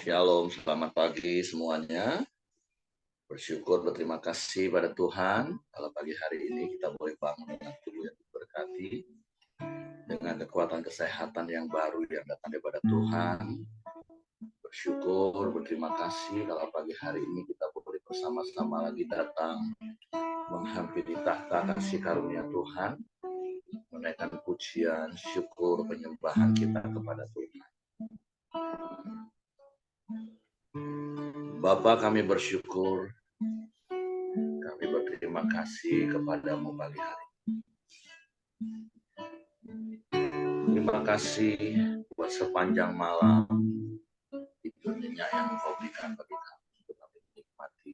Shalom, selamat pagi semuanya. Bersyukur, berterima kasih pada Tuhan. Kalau pagi hari ini kita boleh bangun dengan tubuh yang diberkati, dengan kekuatan kesehatan yang baru yang datang daripada Tuhan. Bersyukur, berterima kasih kalau pagi hari ini kita boleh bersama-sama lagi datang menghampiri tahta kasih karunia Tuhan, menaikkan pujian, syukur, penyembahan kita kepada Tuhan. Bapa, kami bersyukur, kami berterima kasih kepadamu pagi hari. Terima kasih buat sepanjang malam hidupnya yang Engkau berikan bagi kami untuk kami nikmati.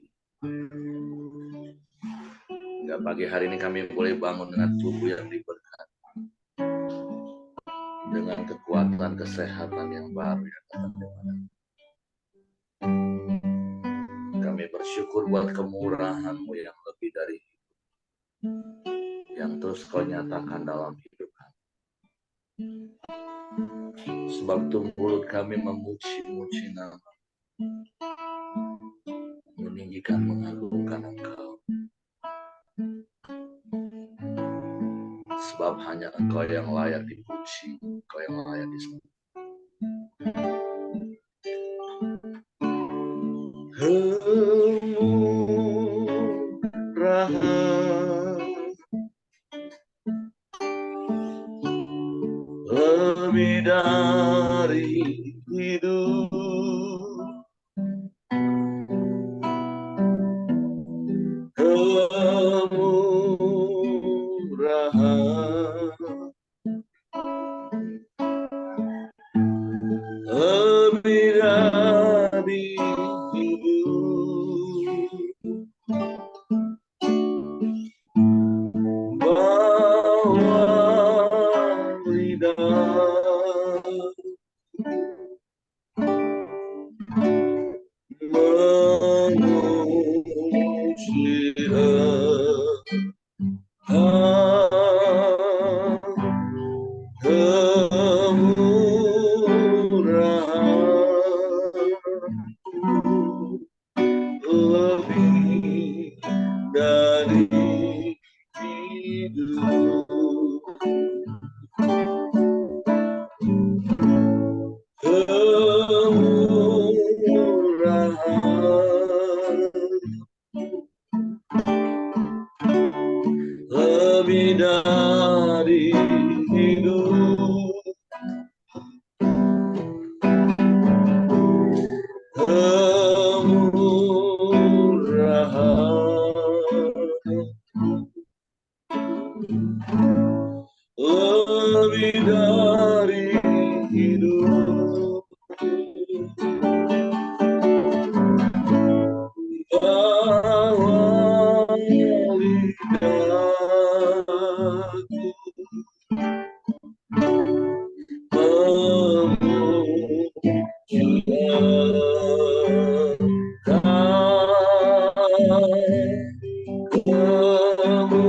Hingga pagi hari ini kami boleh bangun dengan tubuh yang diberkati, dengan kekuatan kesehatan yang baru yang datang daripada. Kami bersyukur buat kemurahan-Mu yang lebih dari hidup, yang terus Kau nyatakan dalam hidup kami. Sebab itu mulut kami memuji-muji nama, meninggikan, mengagungkan Engkau. Sebab hanya Engkau yang layak dipuji, Engkau yang layak disembah. Kemurahan lebih dari hidup, kemurahan lebih dari hidup, bawa lidah memuji lebih dari hidup, kemurahan lebih dari hidup, lebih dari hidup, bawa lidahku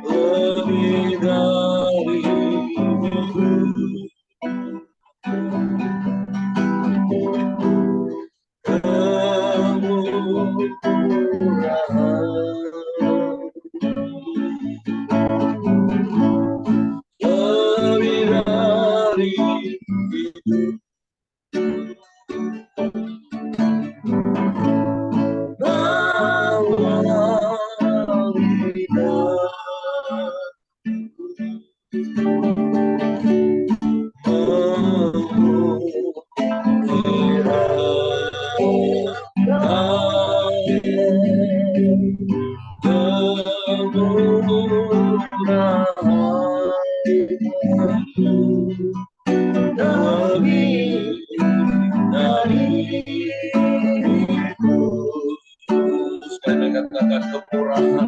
lebih dari hidup, lebih dari katakan kemurahan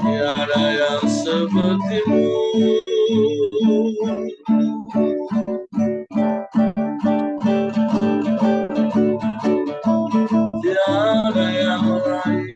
Tiada yang sepertimu, tiada yang lain,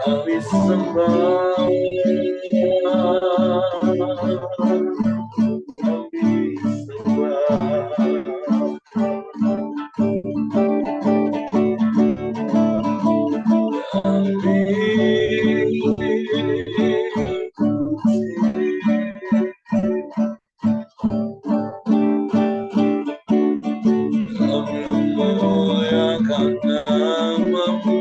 kami sembah, kami memuliakan namamu.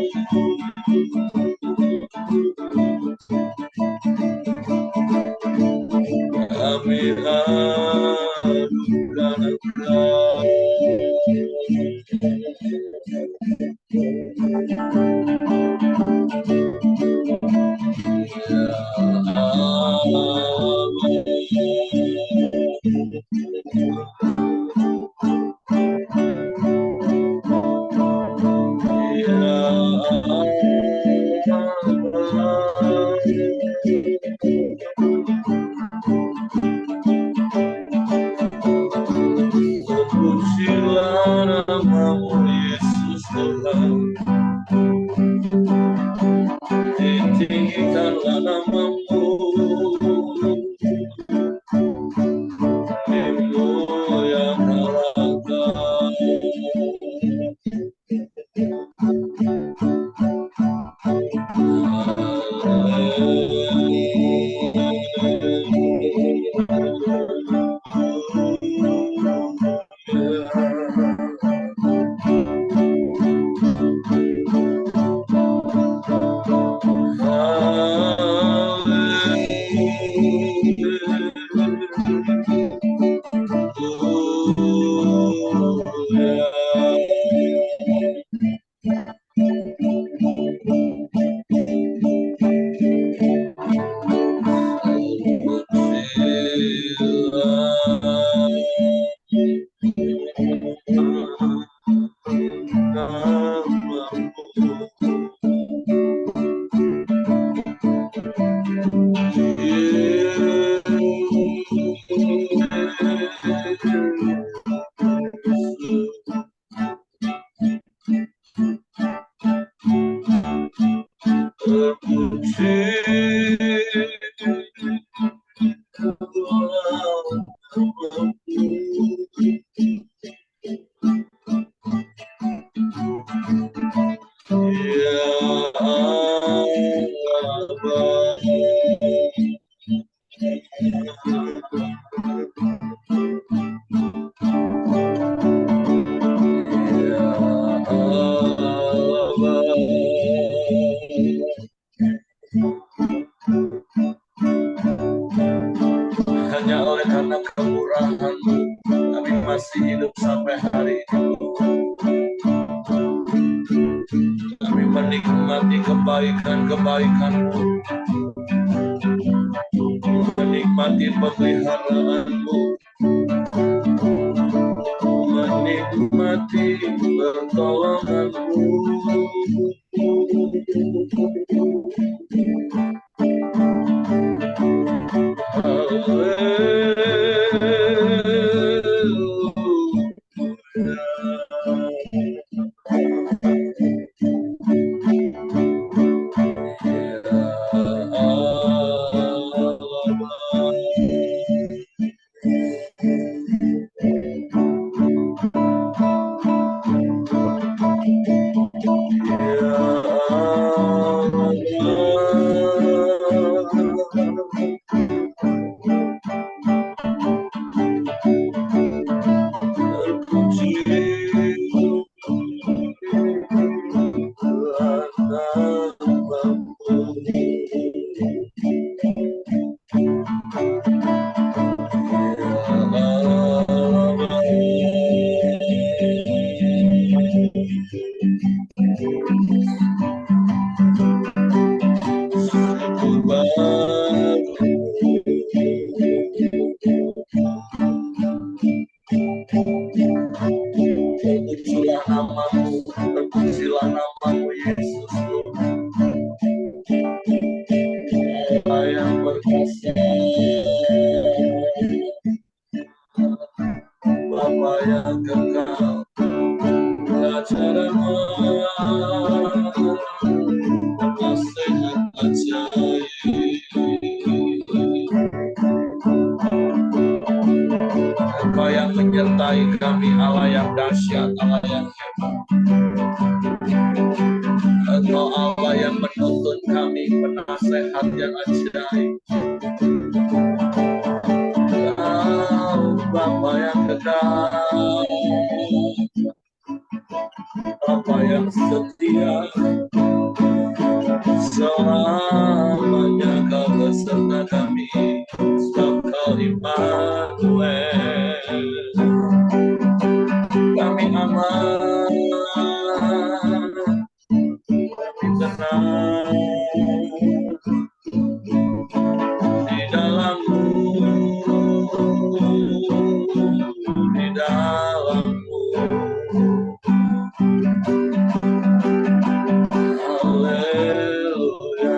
menikmati kebaikan-kebaikan-Mu, menikmati pemeliharaanmu, menikmati pertolonganmu. Terpujilah namamu, terpujilah namamu Yesus. Allah yang berkuasa, Bapa yang kekal, Raja damai, penasehat ajaib. Engkau yang menyertai kami, Allah yang dahsyat, Allah yang hebat. Engkau Allah yang menuntun kami, penasehat yang ajaib. Engkau Bapa yang kekal, Bapa yang setia, selamanya Kau beserta kami, sebab Kau Immanuel. Kami aman, kami tenang di dalam-Mu, di dalam-Mu. Haleluya.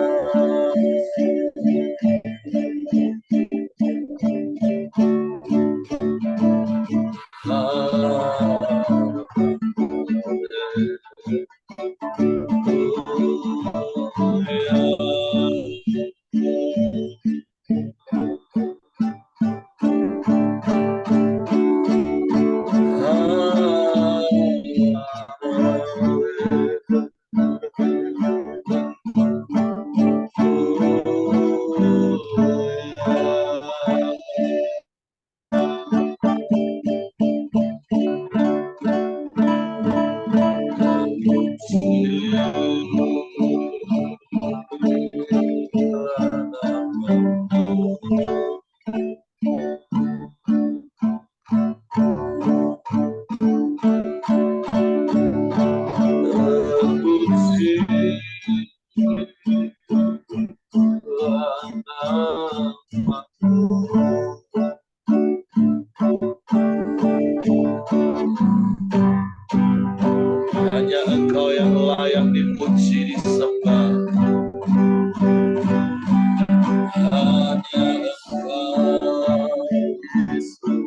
Hanya Engkau yang layak dipuji, disembah. Hanya Engkau, Yesus.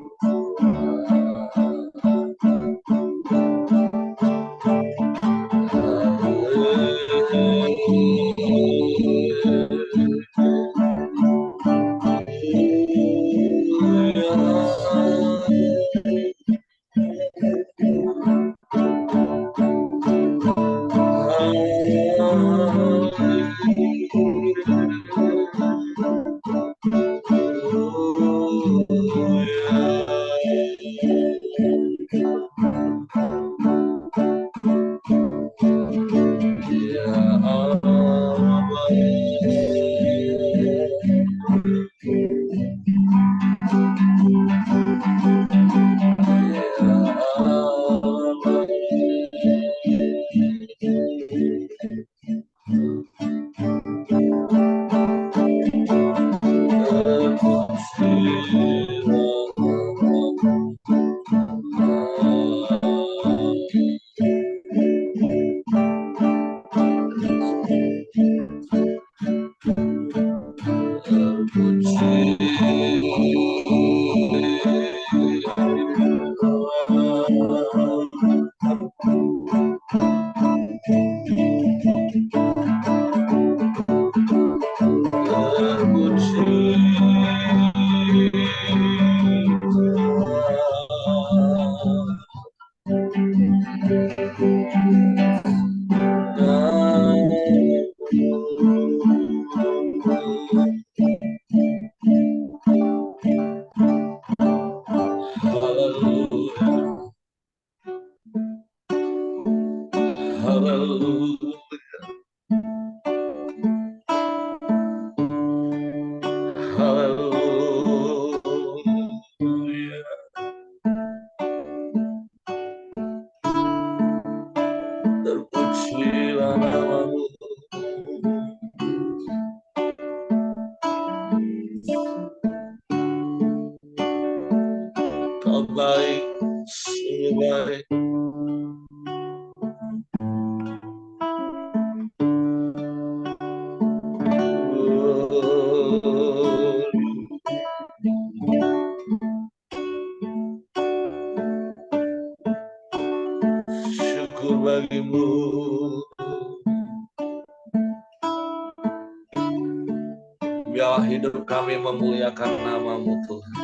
Biarlah hidup kami memuliakan nama-Mu Tuhan.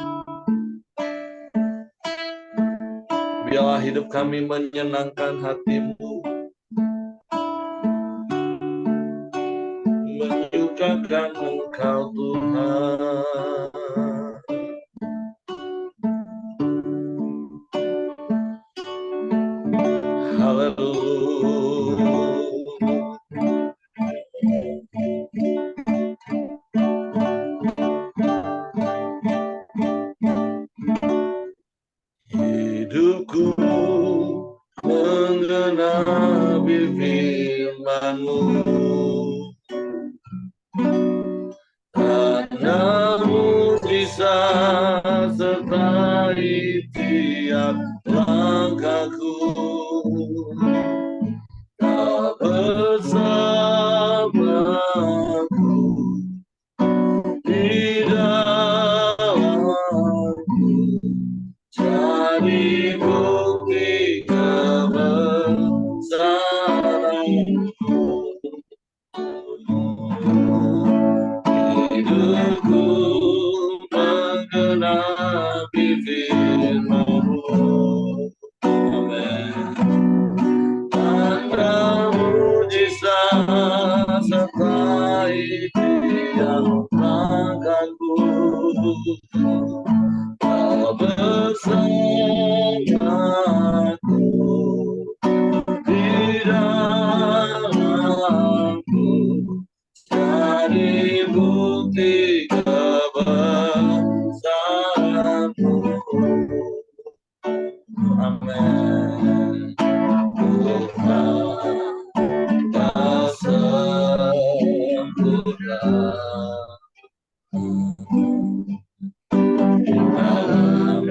Biarlah hidup kami menyenangkan hati-Mu, menyukakan Engkau Tuhan. Haleluya. Hidupku menggenapi firman-Mu, karena mujizat sertai tiap langkahku. Kau bersamaku di dalamku, jadi bukti kebesaran-Mu. Hidupku menggenapi firman-Mu. Amen. Tanda mujizat sertai tiap langkahku. Kau bersamaku di dalamku, jadi bukti kebesaran-Mu. Amin. Tuhan Kau sempurna dalam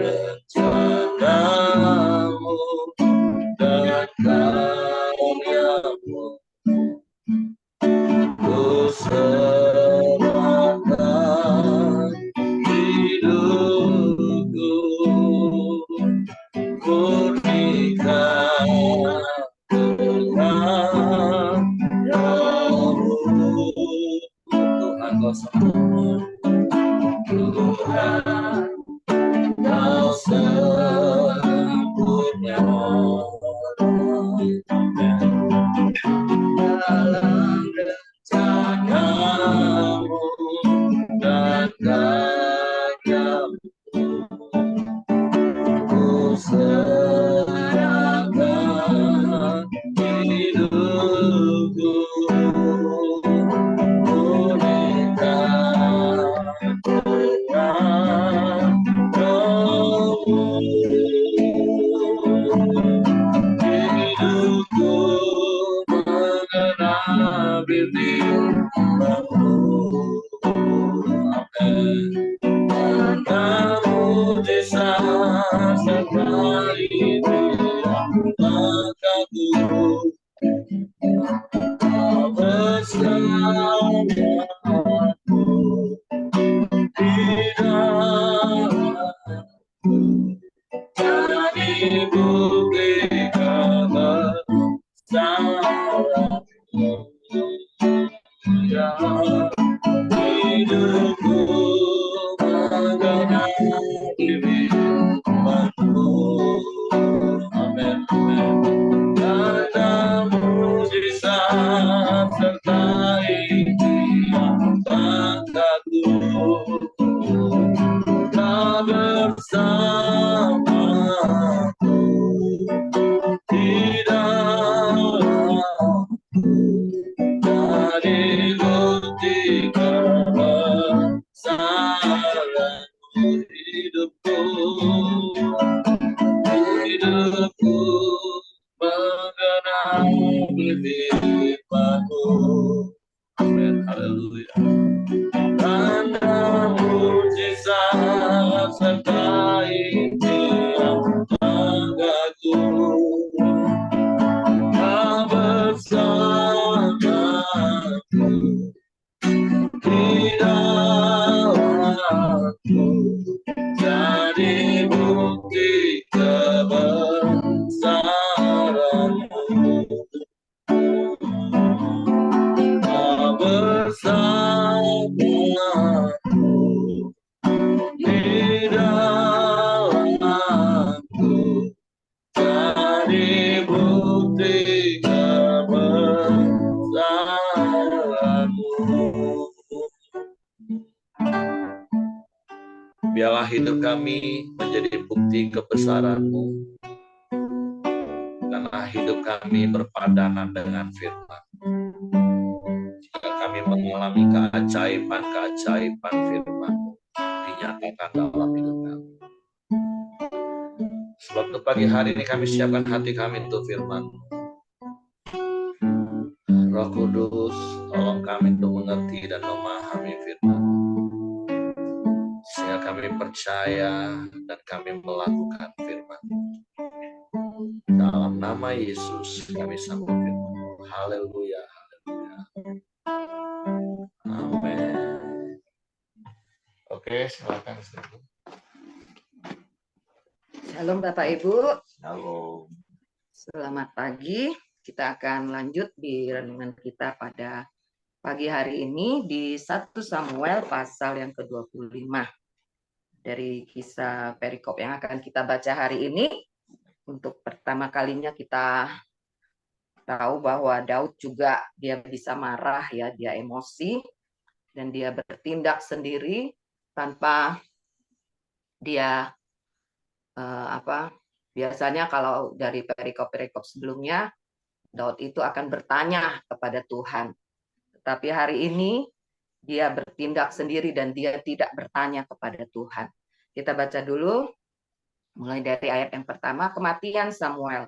rencana-Mu dan karya-Mu. Ku serahkan hidupku, murnikan kehendak-Mu. Tuhan Kau sempurna, Tuhan Kau sempurna dalam rencana-Mu dan karya-Mu. Ku serahkan hidupku, murnikan kehendak-Mu. Hidupku menggenapi firman-Mu. Amin. Tanda mujizat sertai tiap langkahku. Kau bersamaku di dalamku, jadi bukti kebesaran-Mu. Ya, hidupku menggenapi firman-Mu. Amin, amin. Tanda mujizat sertai tiap langkahku. Kau bersamaku di dalamku, jadi bukti kebesaran-Mu. Hidupku menggenapi firman-Mu. Amin. Haleluya. Tanda mujizat sertai tiap langkahku. Kau bersamaku di dalamku, jadi bukti kebesaran-Mu. Kau bersamaku Biarlah hidup kami menjadi bukti kebesaran-Mu, karena hidup kami berpadanan dengan firman. Jika kami mengalami keajaiban-keajaiban firman-Mu dinyatakan dalam hidup kami. Sebab untuk pagi hari ini kami siapkan hati kami untuk firman. Roh Kudus, tolong kami untuk mengerti dan memahami firman, sehingga kami percaya dan kami melakukan firman. Dalam nama Yesus kami sambut firman. Haleluya, haleluya. Amin. Oke, silakan. Shalom Bapak Ibu. Halo. Selamat pagi. Kita akan lanjut di renungan kita pada pagi hari ini di 1 Samuel pasal yang ke-25. Dari kisah perikop yang akan kita baca hari ini, untuk pertama kalinya kita tahu bahwa Daud juga dia bisa marah ya, dia emosi dan dia bertindak sendiri tanpa dia biasanya kalau dari perikop-perikop sebelumnya Daud itu akan bertanya kepada Tuhan. Tetapi hari ini dia bertindak sendiri dan dia tidak bertanya kepada Tuhan. Kita baca dulu mulai dari ayat yang pertama, kematian Samuel.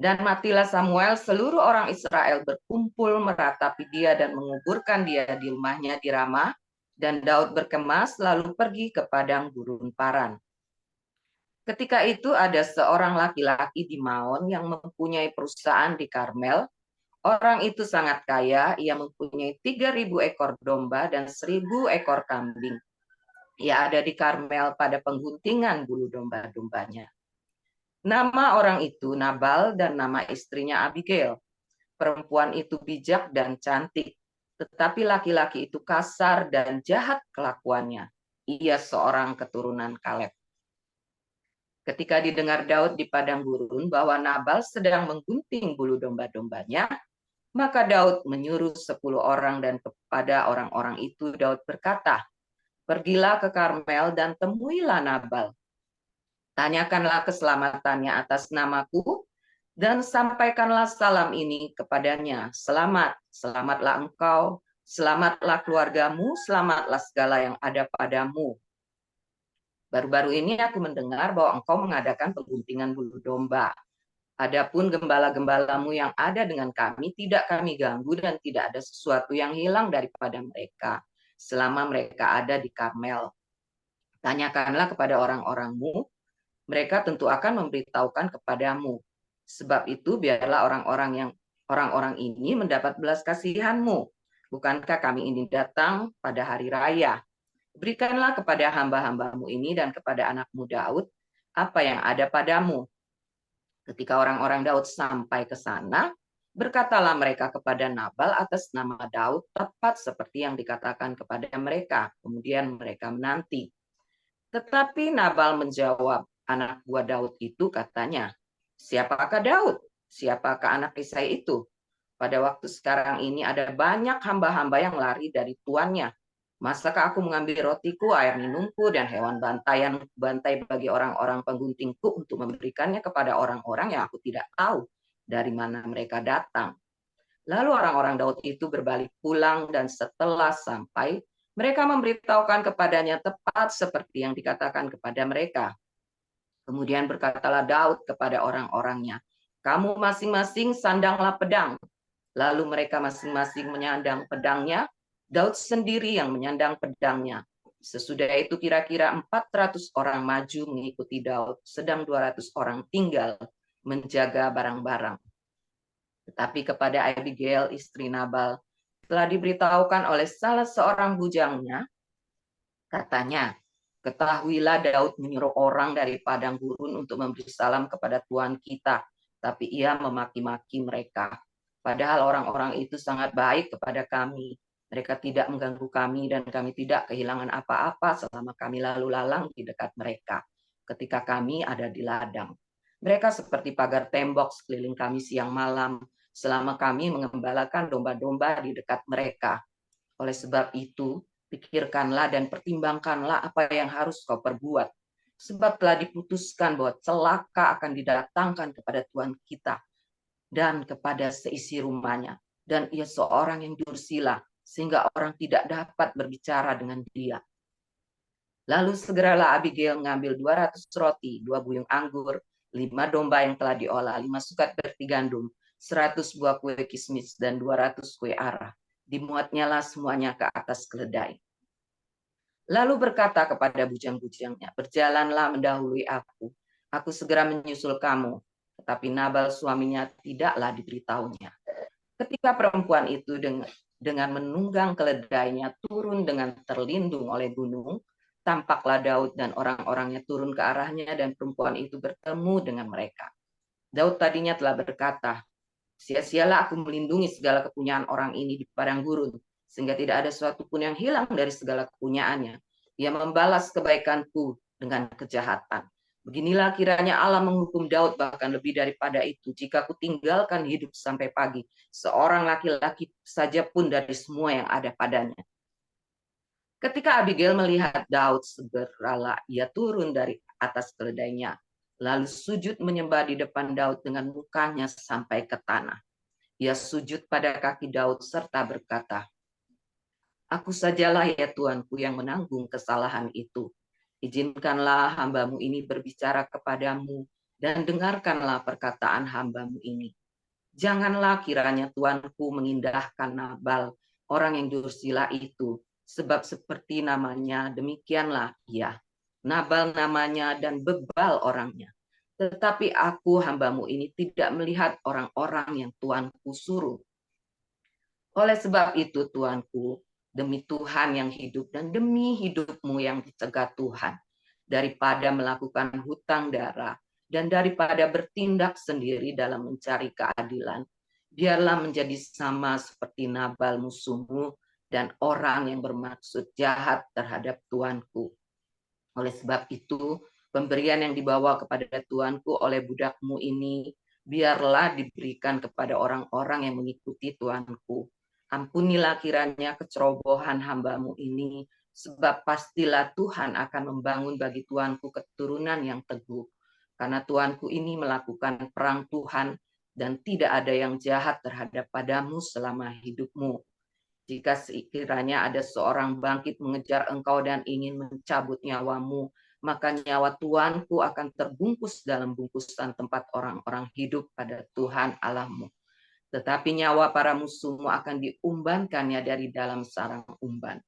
Dan matilah Samuel, seluruh orang Israel berkumpul meratapi dia dan menguburkan dia di rumahnya di Rama. Dan Daud berkemas lalu pergi ke padang gurun Paran. Ketika itu ada seorang laki-laki di Maon yang mempunyai perusahaan di Karmel. Orang itu sangat kaya, ia mempunyai 3.000 ekor domba dan 1.000 ekor kambing. Ia ada di Karmel pada pengguntingan bulu domba-dombanya. Nama orang itu Nabal dan nama istrinya Abigail. Perempuan itu bijak dan cantik, tetapi laki-laki itu kasar dan jahat kelakuannya. Ia seorang keturunan Kaleb. Ketika didengar Daud di padang gurun bahwa Nabal sedang menggunting bulu domba-dombanya, maka Daud menyuruh 10 orang dan kepada orang-orang itu Daud berkata, pergilah ke Karmel dan temuilah Nabal. Tanyakanlah keselamatannya atas namaku dan sampaikanlah salam ini kepadanya. Selamat, selamatlah engkau, selamatlah keluargamu, selamatlah segala yang ada padamu. Baru-baru ini aku mendengar bahwa engkau mengadakan pengguntingan bulu domba. Adapun gembala-gembalamu yang ada dengan kami tidak kami ganggu dan tidak ada sesuatu yang hilang daripada mereka selama mereka ada di Karmel. Tanyakanlah kepada orang-orangmu, mereka tentu akan memberitahukan kepadamu. Sebab itu biarlah orang-orang ini mendapat belas kasihanmu. Bukankah kami ini datang pada hari raya? Berikanlah kepada hamba-hambamu ini dan kepada anakmu Daud apa yang ada padamu. Ketika orang-orang Daud sampai ke sana, berkatalah mereka kepada Nabal atas nama Daud tepat seperti yang dikatakan kepada mereka. Kemudian mereka menanti. Tetapi Nabal menjawab anak buah Daud itu, katanya, siapakah Daud? Siapakah anak Isai itu? Pada waktu sekarang ini ada banyak hamba-hamba yang lari dari tuannya. Masakah aku mengambil rotiku, air minumku, dan hewan bantai bagi orang-orang pengguntingku untuk memberikannya kepada orang-orang yang aku tidak tahu dari mana mereka datang. Lalu orang-orang Daud itu berbalik pulang dan setelah sampai, mereka memberitahukan kepadanya tepat seperti yang dikatakan kepada mereka. Kemudian berkatalah Daud kepada orang-orangnya, kamu masing-masing sandanglah pedang. Lalu mereka masing-masing menyandang pedangnya, Daud sendiri yang menyandang pedangnya. Sesudah itu kira-kira 400 orang maju mengikuti Daud, sedang 200 orang tinggal menjaga barang-barang. Tetapi kepada Abigail, istri Nabal, telah diberitahukan oleh salah seorang bujangnya, katanya, ketahuilah Daud menyuruh orang dari padang gurun untuk memberi salam kepada Tuhan kita, tapi ia memaki-maki mereka. Padahal orang-orang itu sangat baik kepada kami. Mereka tidak mengganggu kami dan kami tidak kehilangan apa-apa selama kami lalu lalang di dekat mereka. Ketika kami ada di ladang. Mereka seperti pagar tembok sekeliling kami siang malam selama kami mengembalakan domba-domba di dekat mereka. Oleh sebab itu, Pikirkanlah dan pertimbangkanlah apa yang harus kau perbuat. Sebab telah diputuskan bahwa celaka akan didatangkan kepada Tuhan kita dan kepada seisi rumahnya. Dan ia seorang yang dursila, sehingga orang tidak dapat berbicara dengan dia. Lalu segeralah Abigail mengambil 200 roti, 2 buyung anggur, 5 domba yang telah diolah, 5 sukat berti gandum, 100 buah kue kismis, dan 200 kue arah. Dimuatnyalah semuanya ke atas keledai. Lalu berkata kepada bujang-bujangnya, berjalanlah mendahului aku. Aku segera menyusul kamu. Tetapi Nabal suaminya tidaklah diberitahunya. Ketika perempuan itu dengan menunggang keledainya turun dengan terlindung oleh gunung, tampaklah Daud dan orang-orangnya turun ke arahnya dan perempuan itu bertemu dengan mereka. Daud tadinya telah berkata, sia-sialah aku melindungi segala kepunyaan orang ini di padang gurun, sehingga tidak ada sesuatu pun yang hilang dari segala kepunyaannya. Ia membalas kebaikanku dengan kejahatan. Beginilah kiranya Allah menghukum Daud bahkan lebih daripada itu, jika aku tinggalkan hidup sampai pagi, seorang laki-laki saja pun dari semua yang ada padanya. Ketika Abigail melihat Daud, segeralah ia turun dari atas keledainya, lalu sujud menyembah di depan Daud dengan mukanya sampai ke tanah. Ia sujud pada kaki Daud serta berkata, aku sajalah ya Tuanku yang menanggung kesalahan itu. Izinkanlah hambamu ini berbicara kepadamu dan dengarkanlah perkataan hambamu ini. Janganlah kiranya Tuanku mengindahkan Nabal, orang yang dursila itu, sebab seperti namanya demikianlah ia. Nabal namanya dan bebal orangnya. Tetapi aku hambamu ini tidak melihat orang-orang yang Tuanku suruh. Oleh sebab itu Tuanku, demi Tuhan yang hidup dan demi hidupmu yang dicegah Tuhan, daripada melakukan hutang darah dan daripada bertindak sendiri dalam mencari keadilan, biarlah menjadi sama seperti Nabal musuhmu dan orang yang bermaksud jahat terhadap Tuanku. Oleh sebab itu, pemberian yang dibawa kepada Tuanku oleh budakmu ini, biarlah diberikan kepada orang-orang yang mengikuti Tuanku. Ampunilah kiranya kecerobohan hambamu ini, sebab pastilah Tuhan akan membangun bagi Tuanku keturunan yang teguh. Karena Tuanku ini melakukan perang Tuhan, dan tidak ada yang jahat terhadap padamu selama hidupmu. Jika sekiranya ada seorang bangkit mengejar engkau dan ingin mencabut nyawamu, maka nyawa Tuanku akan terbungkus dalam bungkusan tempat orang-orang hidup pada Tuhan Allahmu. Tetapi nyawa para musuhmu akan diumbankannya dari dalam sarang umban.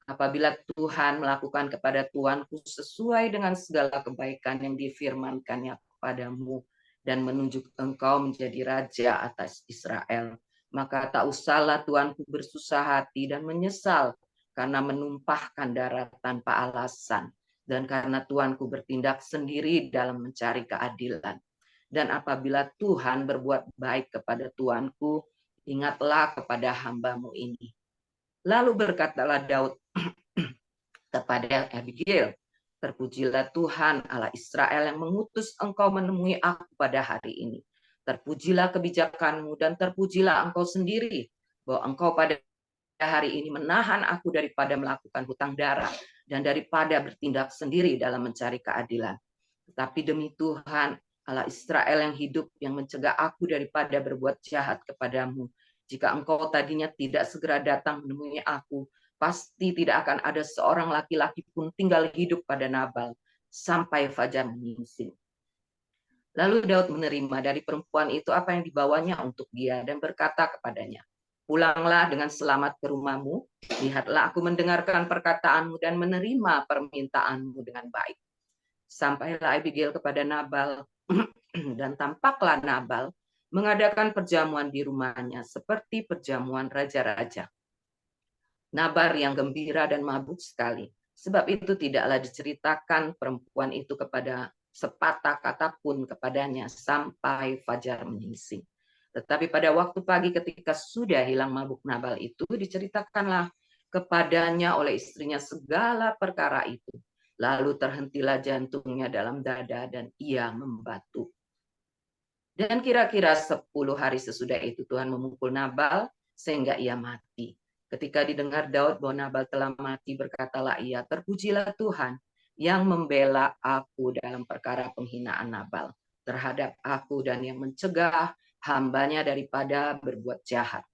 Apabila Tuhan melakukan kepada Tuanku sesuai dengan segala kebaikan yang difirmankannya kepadamu dan menunjuk engkau menjadi raja atas Israel, maka tak usahlah Tuanku bersusah hati dan menyesal karena menumpahkan darah tanpa alasan dan karena Tuanku bertindak sendiri dalam mencari keadilan. Dan apabila Tuhan berbuat baik kepada Tuanku, ingatlah kepada hambamu ini. Lalu berkatalah Daud kepada Abigail, terpujilah Tuhan Allah Israel yang mengutus engkau menemui aku pada hari ini. Terpujilah kebijakanmu dan terpujilah engkau sendiri, bahwa engkau pada hari ini menahan aku daripada melakukan hutang darah dan daripada bertindak sendiri dalam mencari keadilan. Tetapi demi Tuhan Allah Israel yang hidup, yang mencegah aku daripada berbuat jahat kepadamu, jika engkau tadinya tidak segera datang menemui aku, pasti tidak akan ada seorang laki-laki pun tinggal hidup pada Nabal sampai fajar menyingsing. Lalu Daud menerima dari perempuan itu apa yang dibawanya untuk dia dan berkata kepadanya, pulanglah dengan selamat ke rumahmu, lihatlah aku mendengarkan perkataanmu dan menerima permintaanmu dengan baik. Sampailah Abigail kepada Nabal, dan tampaklah Nabal mengadakan perjamuan di rumahnya seperti perjamuan raja-raja. Nabal yang gembira dan mabuk sekali. Sebab itu tidaklah diceritakan perempuan itu kepada sepatah kata pun kepadanya sampai fajar menyingsing. Tetapi pada waktu pagi ketika sudah hilang mabuk Nabal itu, diceritakanlah kepadanya oleh istrinya segala perkara itu. Lalu terhentilah jantungnya dalam dada dan ia membatu. Dan kira-kira 10 hari sesudah itu Tuhan memukul Nabal sehingga ia mati. Ketika didengar Daud bahwa Nabal telah mati, berkatalah ia, terpujilah Tuhan yang membela aku dalam perkara penghinaan Nabal terhadap aku dan yang mencegah hambanya daripada berbuat jahat.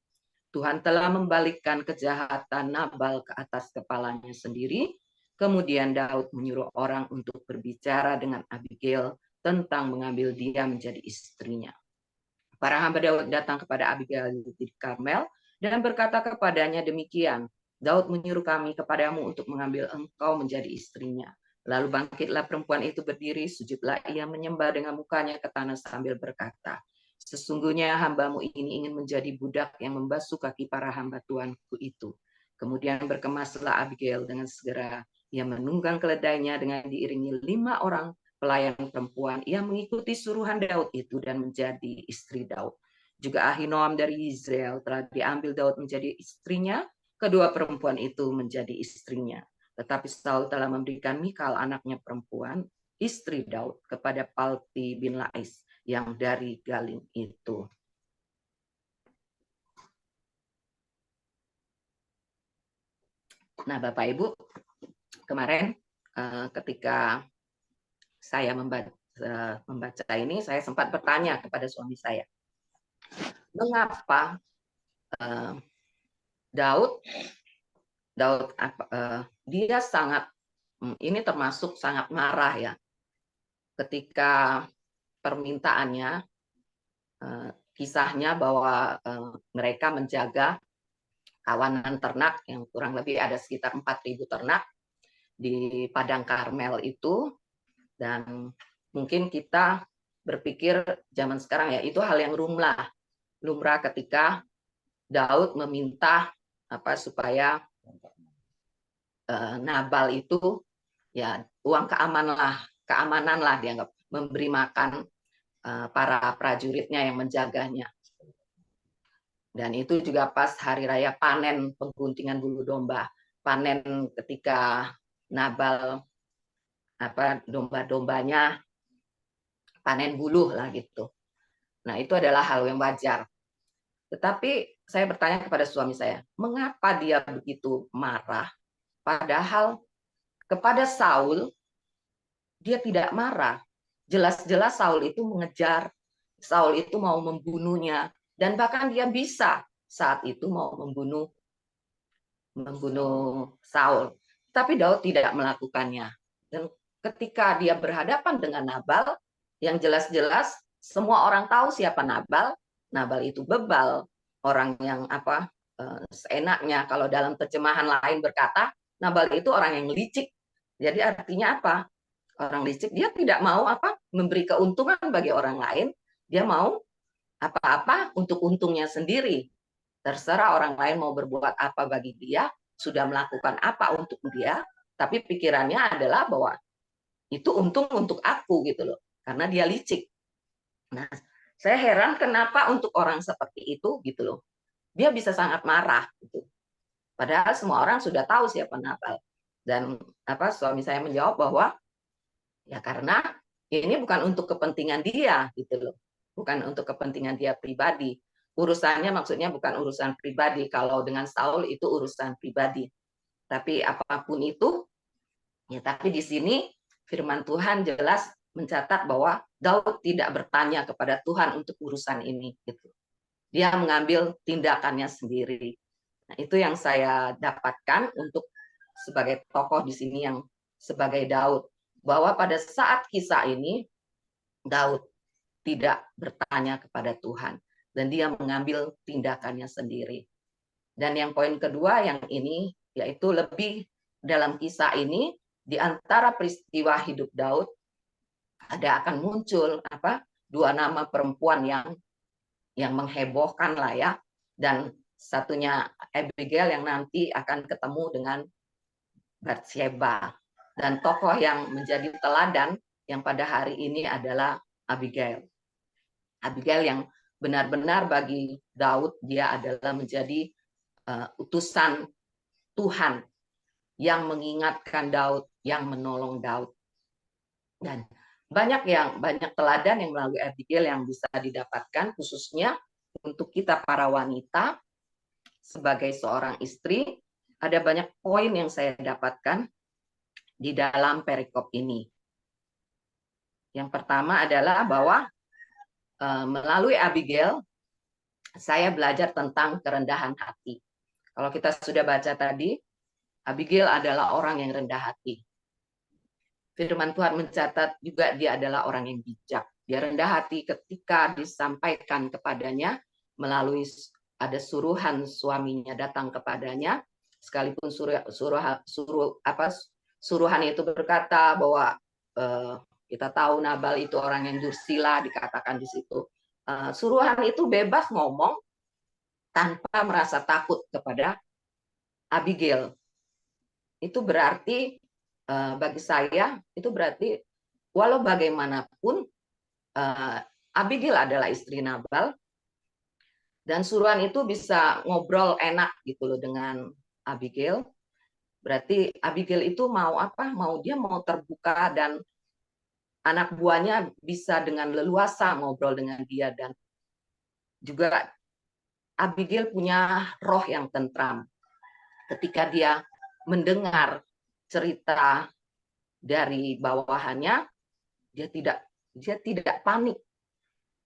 Tuhan telah membalikkan kejahatan Nabal ke atas kepalanya sendiri. Kemudian Daud menyuruh orang untuk berbicara dengan Abigail tentang mengambil dia menjadi istrinya. Para hamba Daud datang kepada Abigail di Karmel dan berkata kepadanya demikian, Daud menyuruh kami kepadamu untuk mengambil engkau menjadi istrinya. Lalu bangkitlah perempuan itu berdiri, sujudlah ia menyembah dengan mukanya ke tanah sambil berkata, sesungguhnya hambamu ini ingin menjadi budak yang membasuh kaki para hamba Tuanku itu. Kemudian berkemaslah Abigail dengan segera. Ia menunggang keledainya dengan diiringi 5 orang pelayan perempuan. Ia mengikuti suruhan Daud itu dan menjadi istri Daud. Juga Ahinoam dari Israel telah diambil Daud menjadi istrinya. Kedua perempuan itu menjadi istrinya. Tetapi Saul telah memberikan Mikal anaknya perempuan, istri Daud, kepada Palti bin Lais yang dari Galim itu. Nah, Bapak Ibu, kemarin ketika saya membaca ini, saya sempat bertanya kepada suami saya, mengapa Daud dia sangat, ini termasuk sangat marah ya, ketika permintaannya, kisahnya bahwa mereka menjaga kawanan ternak yang kurang lebih ada sekitar 4.000 ternak di Padang Karmel itu, dan mungkin kita berpikir zaman sekarang ya itu hal yang lumrah ketika Daud meminta supaya Nabal itu ya uang keamanan lah dianggap, memberi makan para prajuritnya yang menjaganya. Dan itu juga pas hari raya panen pengguntingan bulu domba, panen ketika Nabal domba-dombanya panen bulu lah gitu. Nah, itu adalah hal yang wajar. Tetapi saya bertanya kepada suami saya, mengapa dia begitu marah? Padahal kepada Saul dia tidak marah. Jelas-jelas Saul itu mengejar, Saul itu mau membunuhnya, dan bahkan dia bisa saat itu mau membunuh Saul. Tapi Daud tidak melakukannya. Dan ketika dia berhadapan dengan Nabal, yang jelas-jelas semua orang tahu siapa Nabal. Nabal itu bebal, orang yang seenaknya, kalau dalam terjemahan lain berkata, Nabal itu orang yang licik. Jadi artinya apa? Orang licik, dia tidak mau memberi keuntungan bagi orang lain, dia mau apa-apa untuk untungnya sendiri. Terserah orang lain mau berbuat apa bagi dia, sudah melakukan apa untuk dia, tapi pikirannya adalah bahwa itu untung untuk aku gitu loh, karena dia licik. Nah, saya heran kenapa untuk orang seperti itu gitu loh, dia bisa sangat marah gitu. Padahal semua orang sudah tahu siapa Nabal. Dan suami saya menjawab bahwa ya karena ini bukan untuk kepentingan dia gitu loh. Bukan untuk kepentingan dia pribadi. Urusannya maksudnya bukan urusan pribadi. Kalau dengan Saul itu urusan pribadi. Tapi apapun itu, ya tapi di sini firman Tuhan jelas mencatat bahwa Daud tidak bertanya kepada Tuhan untuk urusan ini gitu. Dia mengambil tindakannya sendiri. Nah, itu yang saya dapatkan untuk sebagai tokoh di sini yang sebagai Daud, bahwa pada saat kisah ini Daud tidak bertanya kepada Tuhan dan dia mengambil tindakannya sendiri. Dan yang poin kedua yang ini yaitu lebih dalam kisah ini di antara peristiwa hidup Daud ada akan muncul dua nama perempuan yang menghebohkan lah ya, dan satunya Abigail yang nanti akan ketemu dengan Bathsheba, dan tokoh yang menjadi teladan yang pada hari ini adalah Abigail. Abigail yang benar-benar bagi Daud dia adalah menjadi utusan Tuhan yang mengingatkan Daud, yang menolong Daud. Dan banyak teladan yang melalui Abigail yang bisa didapatkan, khususnya untuk kita para wanita. sebagai seorang istri, ada banyak poin yang saya dapatkan di dalam perikop ini. Yang pertama adalah bahwa melalui Abigail, saya belajar tentang kerendahan hati. Kalau kita sudah baca tadi, Abigail adalah orang yang rendah hati. Firman Tuhan mencatat juga dia adalah orang yang bijak. Dia rendah hati ketika disampaikan kepadanya melalui ada suruhan suaminya datang kepadanya, sekalipun suruhan itu berkata bahwa kita tahu Nabal itu orang yang dursila, dikatakan di situ. Suruhan itu bebas ngomong tanpa merasa takut kepada Abigail. Itu berarti bagi saya itu berarti walau bagaimanapun Abigail adalah istri Nabal dan suruhan itu bisa ngobrol enak gitu loh dengan Abigail. Berarti Abigail itu mau apa? Dia mau terbuka dan anak buahnya bisa dengan leluasa ngobrol dengan dia, dan juga Abigail punya roh yang tentram. Ketika dia mendengar cerita dari bawahannya, dia tidak panik.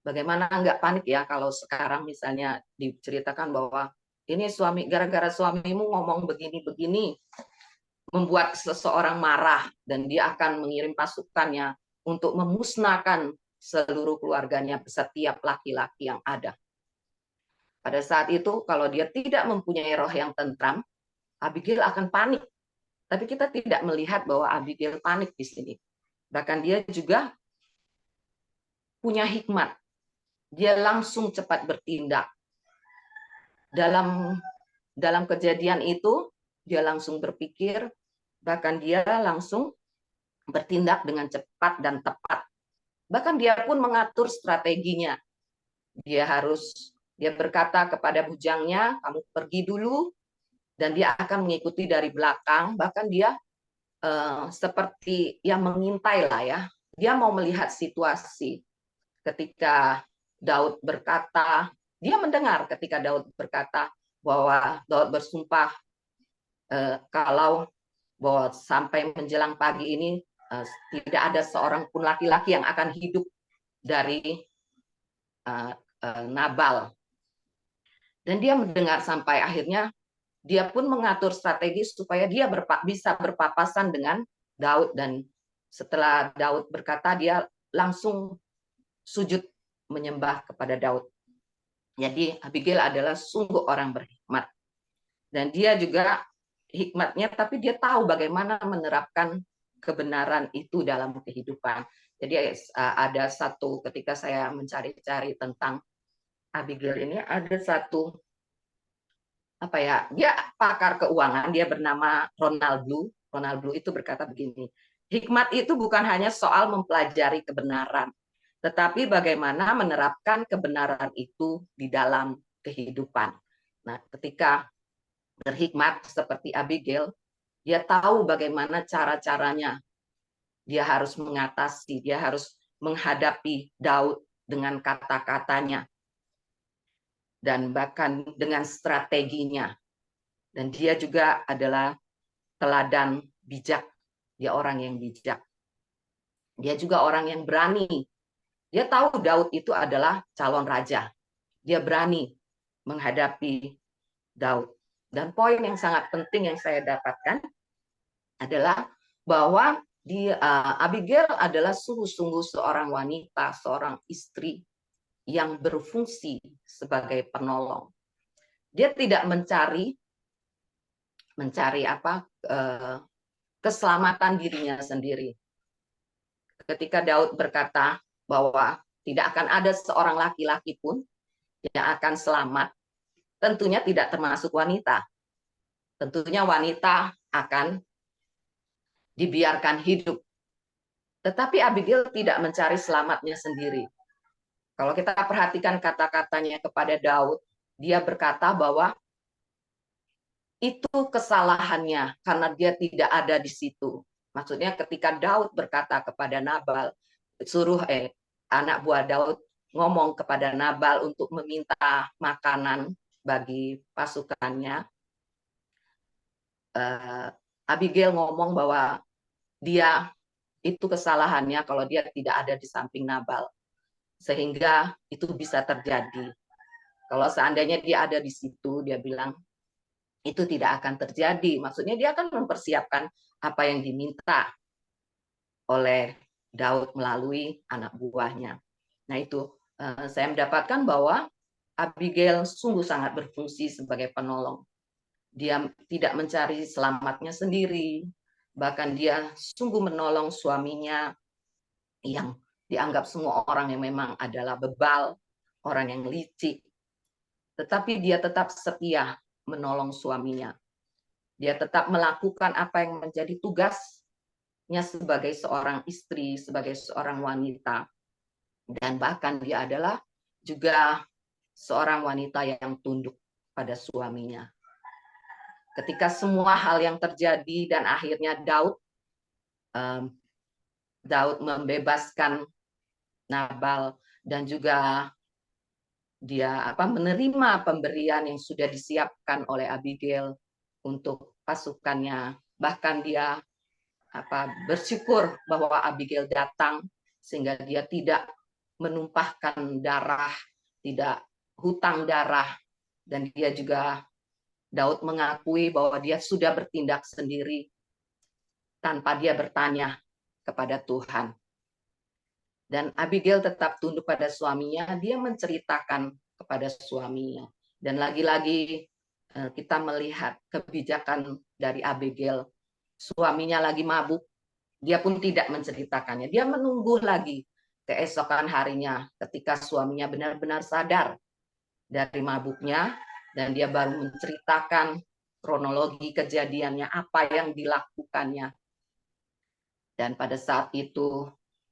Bagaimana nggak panik ya kalau sekarang misalnya diceritakan bahwa ini gara-gara suamimu ngomong begini-begini, membuat seseorang marah dan dia akan mengirim pasukannya untuk memusnahkan seluruh keluarganya, setiap laki-laki yang ada. Pada saat itu, kalau dia tidak mempunyai roh yang tentram, Abigail akan panik. Tapi kita tidak melihat bahwa Abigail panik di sini. Bahkan dia juga punya hikmat. Dia langsung cepat bertindak. Dalam kejadian itu, dia langsung berpikir, bahkan dia langsung bertindak dengan cepat dan tepat. Bahkan dia pun mengatur strateginya. Dia berkata kepada bujangnya, kamu pergi dulu, dan dia akan mengikuti dari belakang. Bahkan dia seperti yang mengintai lah ya. Dia mau melihat situasi. Ketika Daud berkata, dia mendengar ketika Daud berkata bahwa Daud bersumpah kalau bahwa sampai menjelang pagi ini tidak ada seorang pun laki-laki yang akan hidup dari Nabal. Dan dia mendengar sampai akhirnya dia pun mengatur strategi supaya dia bisa berpapasan dengan Daud, dan setelah Daud berkata dia langsung sujud menyembah kepada Daud. Jadi Abigail adalah sungguh orang berhikmat. Dan dia juga hikmatnya, tapi dia tahu bagaimana menerapkan kebenaran itu dalam kehidupan. Jadi ada satu, ketika saya mencari-cari tentang Abigail ini, ada satu dia pakar keuangan, dia bernama Ronald Blue. Ronald Blue itu berkata begini, hikmat itu bukan hanya soal mempelajari kebenaran, tetapi bagaimana menerapkan kebenaran itu di dalam kehidupan. Nah, ketika berhikmat seperti Abigail, dia tahu bagaimana cara-caranya. Dia harus mengatasi, dia harus menghadapi Daud dengan kata-katanya, dan bahkan dengan strateginya. Dan dia juga adalah teladan bijak. Dia orang yang bijak. Dia juga orang yang berani. Dia tahu Daud itu adalah calon raja. Dia berani menghadapi Daud. Dan poin yang sangat penting yang saya dapatkan adalah bahwa Abigail adalah sungguh-sungguh seorang wanita, seorang istri yang berfungsi sebagai penolong. Dia tidak mencari keselamatan dirinya sendiri. Ketika Daud berkata bahwa tidak akan ada seorang laki-laki pun yang akan selamat, tentunya tidak termasuk wanita. Tentunya wanita akan dibiarkan hidup. Tetapi Abigail tidak mencari selamatnya sendiri. Kalau kita perhatikan kata-katanya kepada Daud, dia berkata bahwa itu kesalahannya karena dia tidak ada di situ. Maksudnya ketika Daud berkata kepada Nabal, anak buah Daud ngomong kepada Nabal untuk meminta makanan bagi pasukannya, Abigail ngomong bahwa dia itu kesalahannya kalau dia tidak ada di samping Nabal, sehingga itu bisa terjadi. Kalau seandainya dia ada di situ, dia bilang itu tidak akan terjadi. Maksudnya dia akan mempersiapkan apa yang diminta oleh Daud melalui anak buahnya. Nah itu saya mendapatkan bahwa Abigail sungguh sangat berfungsi sebagai penolong. Dia tidak mencari selamatnya sendiri, bahkan dia sungguh menolong suaminya yang dianggap semua orang yang memang adalah bebal, orang yang licik. Tetapi dia tetap setia menolong suaminya. Dia tetap melakukan apa yang menjadi tugasnya sebagai seorang istri, sebagai seorang wanita. Dan bahkan dia adalah juga seorang wanita yang tunduk pada suaminya. Ketika semua hal yang terjadi dan akhirnya Daud membebaskan Nabal dan juga dia menerima pemberian yang sudah disiapkan oleh Abigail untuk pasukannya. Bahkan dia bersyukur bahwa Abigail datang sehingga dia tidak menumpahkan darah, tidak hutang darah, dan dia juga Daud mengakui bahwa dia sudah bertindak sendiri tanpa dia bertanya kepada Tuhan. Dan Abigail tetap tunduk pada suaminya, dia menceritakan kepada suaminya. Dan lagi-lagi kita melihat kebijakan dari Abigail. Suaminya lagi mabuk, dia pun tidak menceritakannya. Dia menunggu lagi keesokan harinya ketika suaminya benar-benar sadar dari mabuknya, dan dia baru menceritakan kronologi kejadiannya, apa yang dilakukannya. Dan pada saat itu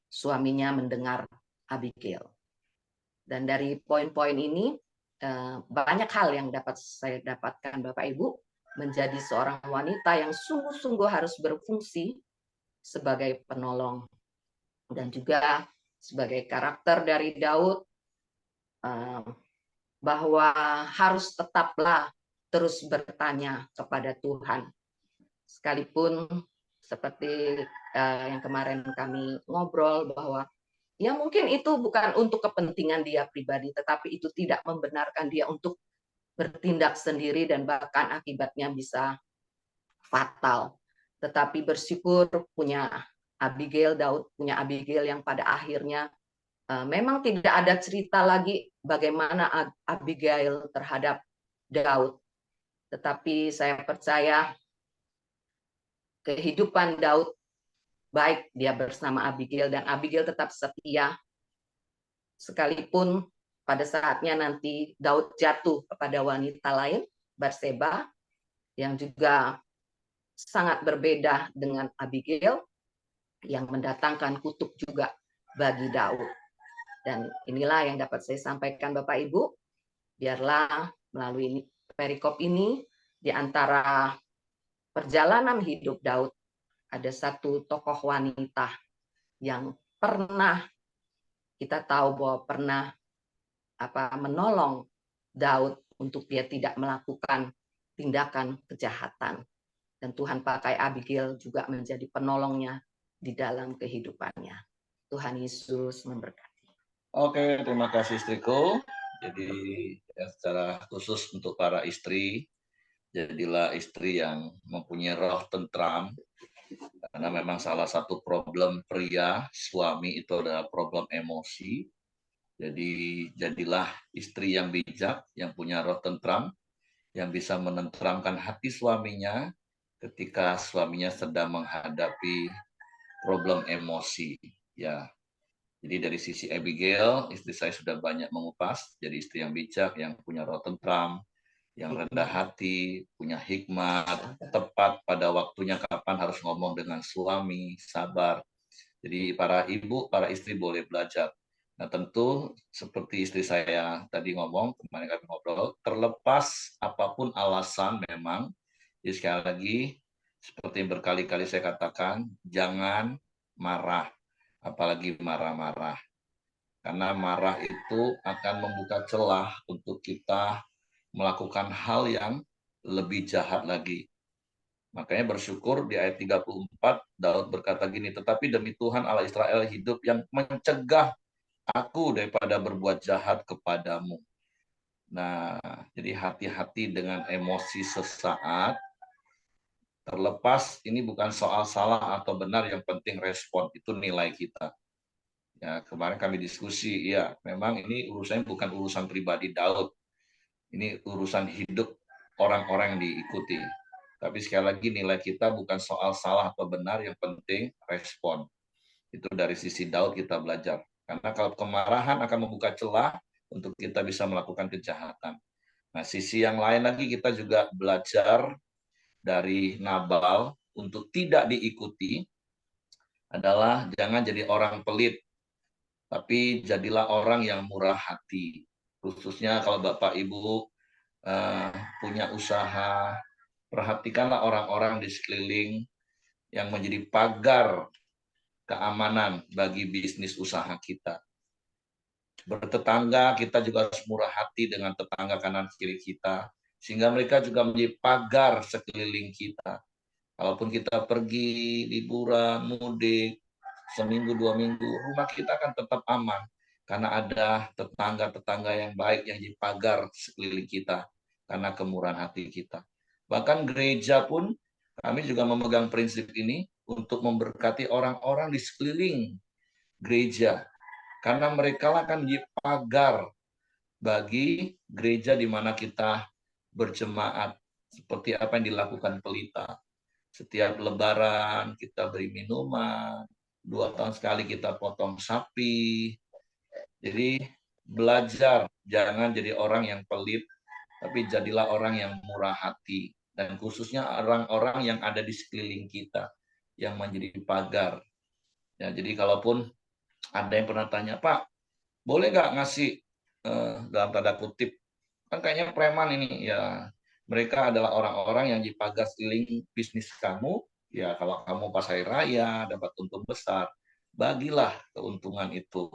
suaminya mendengar Abigail. Dan dari poin-poin ini banyak hal yang dapat saya dapatkan Bapak Ibu, menjadi seorang wanita yang sungguh-sungguh harus berfungsi sebagai penolong, dan juga sebagai karakter dari Daud, bahwa harus tetaplah terus bertanya kepada Tuhan. Sekalipun seperti yang kemarin kami ngobrol bahwa ya mungkin itu bukan untuk kepentingan dia pribadi, tetapi itu tidak membenarkan dia untuk bertindak sendiri dan bahkan akibatnya bisa fatal. Tetapi bersyukur punya Abigail, Daud punya Abigail yang pada akhirnya memang tidak ada cerita lagi bagaimana Abigail terhadap Daud. Tetapi saya percaya kehidupan Daud baik dia bersama Abigail, dan Abigail tetap setia sekalipun pada saatnya nanti Daud jatuh kepada wanita lain, Batseba, yang juga sangat berbeda dengan Abigail, yang mendatangkan kutuk juga bagi Daud. Dan inilah yang dapat saya sampaikan Bapak Ibu. Biarlah melalui perikop ini, di antara perjalanan hidup Daud, ada satu tokoh wanita yang pernah kita tahu bahwa pernah menolong Daud untuk dia tidak melakukan tindakan kejahatan. Dan Tuhan pakai Abigail juga menjadi penolongnya di dalam kehidupannya. Tuhan Yesus memberkati. Oke, terima kasih istriku. Jadi secara khusus untuk para istri, jadilah istri yang mempunyai roh tentram, karena memang salah satu problem pria suami itu adalah problem emosi. Jadi jadilah istri yang bijak, yang punya roh tentram, yang bisa menenteramkan hati suaminya ketika suaminya sedang menghadapi problem emosi. Ya, jadi dari sisi Abigail, istri saya sudah banyak mengupas. Jadi istri yang bijak, yang punya roh tentram, yang rendah hati, punya hikmat, tepat pada waktunya kapan harus ngomong dengan suami, sabar. Jadi para ibu, para istri boleh belajar. Nah tentu seperti istri saya tadi ngomong, kemarin kami ngobrol, terlepas apapun alasan memang, jadi sekali lagi, seperti yang berkali-kali saya katakan, jangan marah, apalagi marah-marah. Karena marah itu akan membuka celah untuk kita melakukan hal yang lebih jahat lagi. Makanya bersyukur di ayat 34 Daud berkata gini, tetapi demi Tuhan Allah Israel hidup yang mencegah aku daripada berbuat jahat kepadamu. Nah, jadi hati-hati dengan emosi sesaat. Terlepas ini bukan soal salah atau benar, yang penting respon, itu nilai kita. Ya, kemarin kami diskusi, ya memang ini urusannya bukan urusan pribadi Daud. Ini urusan hidup orang-orang yang diikuti. Tapi sekali lagi nilai kita bukan soal salah atau benar, yang penting respon. Itu dari sisi Daud kita belajar. Karena kalau kemarahan akan membuka celah untuk kita bisa melakukan kejahatan. Nah, sisi yang lain lagi kita juga belajar dari Nabal untuk tidak diikuti adalah jangan jadi orang pelit, tapi jadilah orang yang murah hati. Khususnya kalau Bapak Ibu punya usaha, perhatikanlah orang-orang di sekeliling yang menjadi pagar keamanan bagi bisnis usaha kita. Bertetangga, kita juga harus murah hati dengan tetangga kanan kiri kita, sehingga mereka juga menjadi pagar sekeliling kita. Kalaupun kita pergi liburan, mudik, seminggu, 2 minggu, rumah kita akan tetap aman. Karena ada tetangga-tetangga yang baik yang jadi pagar sekeliling kita. Karena kemurahan hati kita. Bahkan gereja pun, kami juga memegang prinsip ini untuk memberkati orang-orang di sekeliling gereja. Karena mereka akan menjadi pagar bagi gereja di mana kita berjemaat. Seperti apa yang dilakukan pelita. Setiap lebaran kita beri minuman, 2 tahun sekali kita potong sapi. Jadi belajar, jangan jadi orang yang pelit, tapi jadilah orang yang murah hati. Dan khususnya orang-orang yang ada di sekeliling kita, yang menjadi pagar. Ya, jadi kalaupun ada yang pernah tanya, Pak, boleh nggak ngasih dalam tanda kutip, kan kayaknya preman ini, ya mereka adalah orang-orang yang dipagar sekeliling bisnis kamu. Ya kalau kamu pas hari raya dapat untung besar, bagilah keuntungan itu.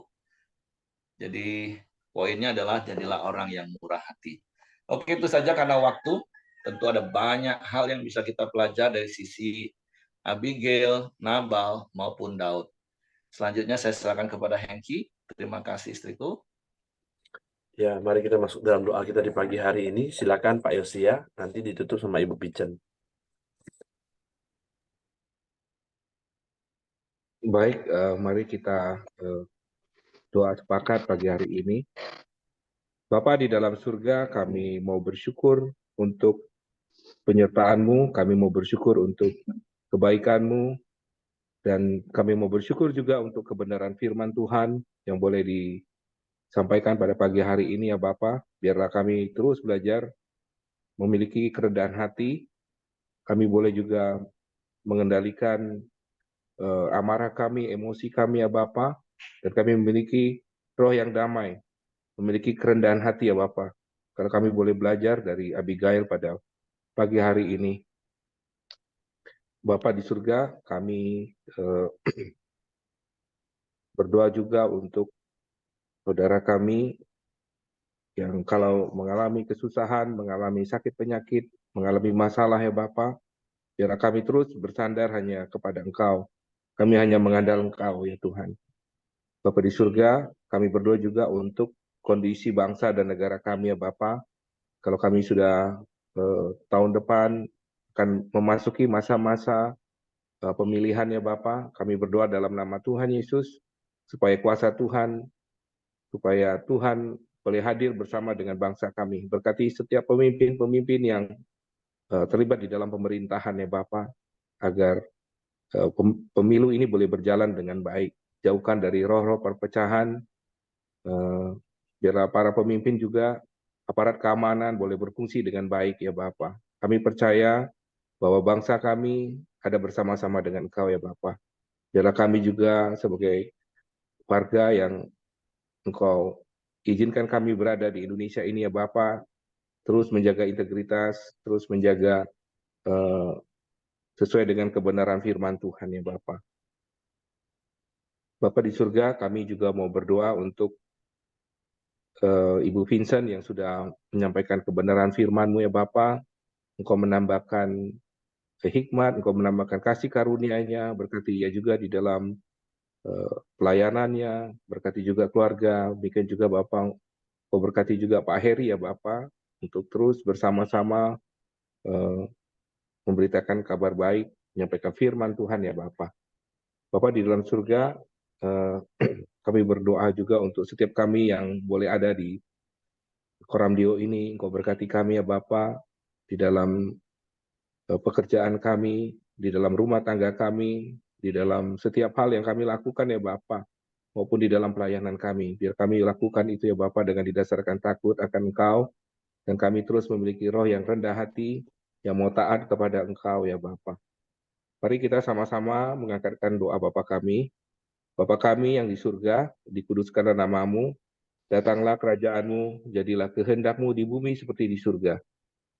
Jadi poinnya adalah jadilah orang yang murah hati. Oke, itu saja karena waktu. Tentu ada banyak hal yang bisa kita pelajari dari sisi Abigail, Nabal, maupun Daud. Selanjutnya saya silakan kepada Hengki. Terima kasih istriku. Ya, mari kita masuk dalam doa kita di pagi hari ini. Silakan Pak Yosia, nanti ditutup sama Ibu Pichen. Baik, mari kita doa sepakat pagi hari ini. Bapa di dalam surga, kami mau bersyukur untuk penyertaan-Mu, kami mau bersyukur untuk kebaikan-Mu, dan kami mau bersyukur juga untuk kebenaran firman Tuhan yang boleh disampaikan pada pagi hari ini ya Bapa. Biarlah kami terus belajar memiliki kerendahan hati, kami boleh juga mengendalikan amarah kami, emosi kami ya Bapa, dan kami memiliki roh yang damai, memiliki kerendahan hati ya Bapa. Karena kami boleh belajar dari Abigail pada pagi hari ini. Bapa di surga, kami berdoa juga untuk saudara kami yang kalau mengalami kesusahan, mengalami sakit penyakit, mengalami masalah ya Bapa, biarlah kami terus bersandar hanya kepada Engkau. Kami hanya mengandalkan Engkau ya Tuhan. Bapa di surga, kami berdoa juga untuk kondisi bangsa dan negara kami ya Bapa. Kalau kami sudah tahun depan akan memasuki masa-masa pemilihan ya Bapa, kami berdoa dalam nama Tuhan Yesus supaya kuasa Tuhan, supaya Tuhan boleh hadir bersama dengan bangsa kami. Berkati setiap pemimpin-pemimpin yang terlibat di dalam pemerintahan ya Bapa, agar pemilu ini boleh berjalan dengan baik. Jauhkan dari roh-roh perpecahan, biarlah para pemimpin juga, aparat keamanan boleh berfungsi dengan baik ya Bapa. Kami percaya bahwa bangsa kami ada bersama-sama dengan Engkau ya Bapa. Biarlah kami juga sebagai warga yang Engkau izinkan kami berada di Indonesia ini ya Bapa, terus menjaga integritas, terus menjaga sesuai dengan kebenaran firman Tuhan ya Bapa. Bapa di surga, kami juga mau berdoa untuk Ibu Vincent yang sudah menyampaikan kebenaran firman-Mu ya Bapa. Engkau menambahkan hikmat, Engkau menambahkan kasih karunia-Nya, berkati ia juga di dalam pelayanannya, berkati juga keluarga, demikian juga Bapa, Engkau berkati juga Pak Heri ya Bapa, untuk terus bersama-sama memberitakan kabar baik, menyampaikan firman Tuhan ya Bapa. Bapa di dalam surga, kami berdoa juga untuk setiap kami yang boleh ada di Koramdio ini, Engkau berkati kami ya Bapa, di dalam pekerjaan kami, di dalam rumah tangga kami, di dalam setiap hal yang kami lakukan ya Bapa, maupun di dalam pelayanan kami. Biar kami lakukan itu ya Bapa dengan didasarkan takut akan Engkau, dan kami terus memiliki roh yang rendah hati, yang mau taat kepada Engkau ya Bapa. Mari kita sama-sama mengangkatkan doa Bapa kami. Bapa kami yang di surga, dikuduskanlah nama-Mu, datanglah kerajaan-Mu, jadilah kehendak-Mu di bumi seperti di surga.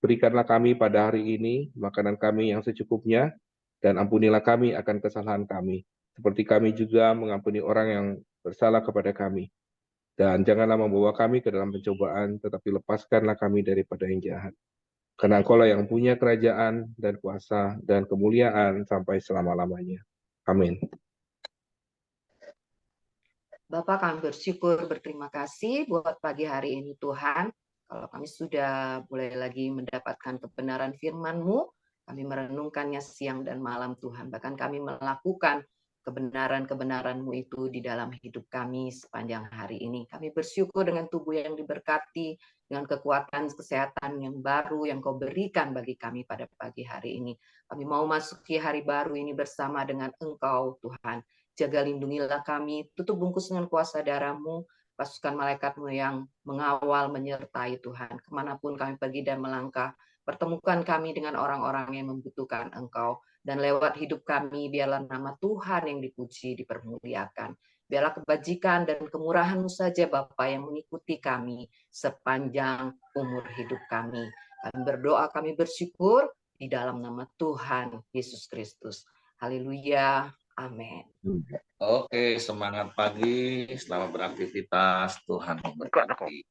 Berikanlah kami pada hari ini makanan kami yang secukupnya, dan ampunilah kami akan kesalahan kami, seperti kami juga mengampuni orang yang bersalah kepada kami. Dan janganlah membawa kami ke dalam pencobaan, tetapi lepaskanlah kami daripada yang jahat. Karena Engkau-lah yang punya kerajaan dan kuasa dan kemuliaan sampai selama-lamanya. Amin. Bapak, kami bersyukur, berterima kasih buat pagi hari ini Tuhan. Kalau kami sudah mulai lagi mendapatkan kebenaran firman-Mu, kami merenungkannya siang dan malam Tuhan. Bahkan kami melakukan kebenaran-kebenaran-Mu itu di dalam hidup kami sepanjang hari ini. Kami bersyukur dengan tubuh yang diberkati, dengan kekuatan kesehatan yang baru yang Kau berikan bagi kami pada pagi hari ini. Kami mau masuki hari baru ini bersama dengan Engkau Tuhan. Jaga lindungilah kami, tutup bungkus dengan kuasa darah-Mu, pasukan malaikat-Mu yang mengawal, menyertai Tuhan. Kemanapun kami pergi dan melangkah, pertemukan kami dengan orang-orang yang membutuhkan Engkau. Dan lewat hidup kami, biarlah nama Tuhan yang dipuji, dipermuliakan. Biarlah kebajikan dan kemurahan-Mu saja, Bapa, yang mengikuti kami sepanjang umur hidup kami. Kami berdoa, kami bersyukur di dalam nama Tuhan Yesus Kristus. Haleluya. Amin. Oke, semangat pagi, selamat beraktivitas, Tuhan memberkati.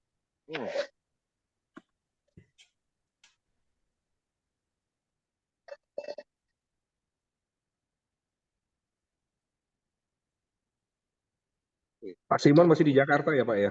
Pak Simon masih di Jakarta ya Pak ya?